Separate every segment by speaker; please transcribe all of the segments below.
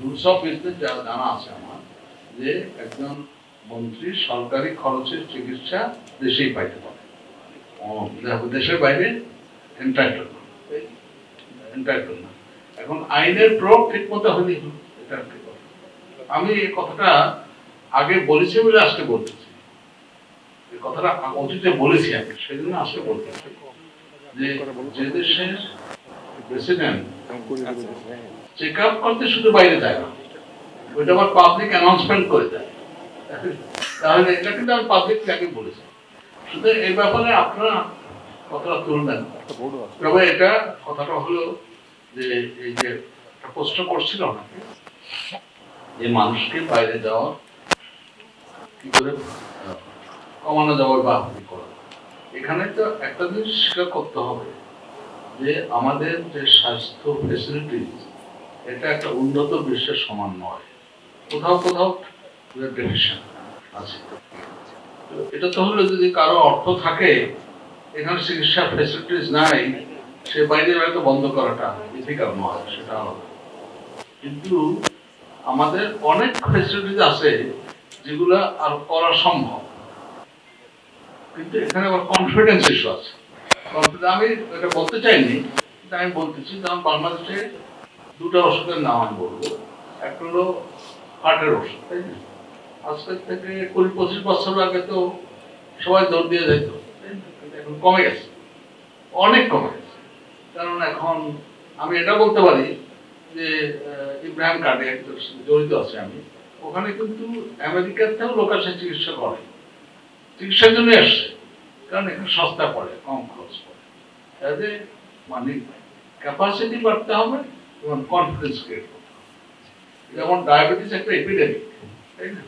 Speaker 1: Rules of business যা জানা আছে আমার, যে একজন মন্ত্রী সরকারি খরচের চিকিৎসা দেশেই পাইতে পারে, দেশের বাইরে এন্টাইটেল না। এখন আইনের প্রয়োগ ঠিক মতো হলেই হলো, এটা ঠিক কথা। আমি এই কথাটা আগে বলেছি বলে আজকে বলতেছি, এই কথাটা অতীতে বলেছি আমি, সেই জন্য আজকে বলতেছি যে যে দেশের প্রেসিডেন্ট চেক আপ করতে শুধু বাইরে যায় না, ওইটা আবার পাবলিক অ্যানাউন্সমেন্ট করে দেয়, তাহলে এটা কিন্তু আমি পাবলিক আগে বলেছি। শুধু এই ব্যাপারে আপনারা কথাটা তুলবেন। তবে এটা কথাটা হলো যে এই যে প্রশ্ন করছিল আমাকে যে মানুষকে বাইরে যাওয়ার কি করে কমানো যাওয়ার বা কি করা, এখানে তো একটা জিনিস স্বীকার করতে হবে যে আমাদের যে স্বাস্থ্য ফেসিলিটিস এটা একটা উন্নত বিশ্বের সমান নয়, কোথাও কোথাও ডেফিশিয়েন্ট আছে। এটা তো হলো যদি কারো অর্থ থাকে, এখানে চিকিৎসা ফেসিলিটিস নাই, সে বাইরে হয়তো বন্ধ করাটা ইথিক্যাল নয়, সেটা আলাদা। কিন্তু আমাদের অনেক ফেসিলিটিস আছে যেগুলো আর করা সম্ভব, কিন্তু এখানে আবার কনফিডেন্স ইস্যু আছে। আমি এটা বলতে চাইনি, কিন্তু আমি বলতেছি, যেমন বাংলাদেশে দুটো ওষুধের নাম আমি বলবো। একটা হলো হার্টের ওষুধ, তাই না? আজকের থেকে 20-25 বছর আগে তো সবাই দৌড় দিয়ে যেত, এখন কমে গেছে, অনেক কমে গেছে। কারণ এখন আমি এটা বলতে পারি যে ইব্রাহিম কার্ডে জড়িত আছে আমি, ওখানে কিন্তু আমেরিকার থেকেও লোক আসে চিকিৎসা করে, চিকিৎসার জন্য আসছে, কারণ এখানে সস্তা পড়ে, কম খরচ পড়ে। তাহলে মানে ক্যাপাসিটি বাড়তে হবে এবং কনফিডেন্স ক্রিয়েট করতে হবে। যেমন ডায়াবেটিস একটা এপিডেমিক, তাই না?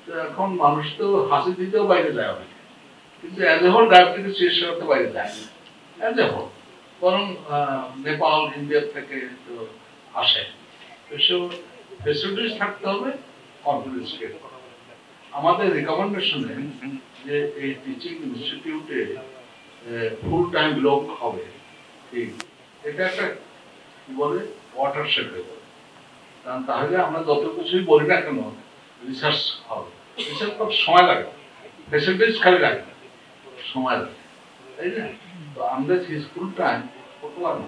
Speaker 1: তো এখন মানুষ তো হাসি দিতেও বাইরে যায় অনেকে, কিন্তু অ্যাজ এ হোল ডায়াবেটিস চিকিৎসা করতে বাইরে যায় না, অ্যাজ এ হোল। বরং নেপাল ইন্ডিয়ার থেকে তো আসে। এসব ফেসিলিটিস থাকতে হবে, কনফিডেন্স ক্রিয়েট করা হবে। আমাদের রিকমেন্ডেশনে যে এই টিচিং ইনস্টিটিউটে ফুল টাইম লোক হবে, ঠিক, এটা একটা কি বলে ওয়াটারশেড হয়ে যাবে। কারণ তাহলে আমরা যত কিছুই বলি না কেন রিসার্চ হবে, রিসার্চ করতে সময় লাগে, ফেসিলিটিস খালি লাগে, সময় লাগে, তাই না? তো আমরা ফুল টাইম করতে পারবো।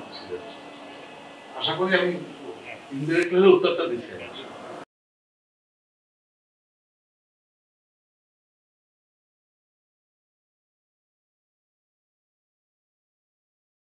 Speaker 1: আশা করি আমি ইনডিরেক্টলি উত্তরটা দিচ্ছি।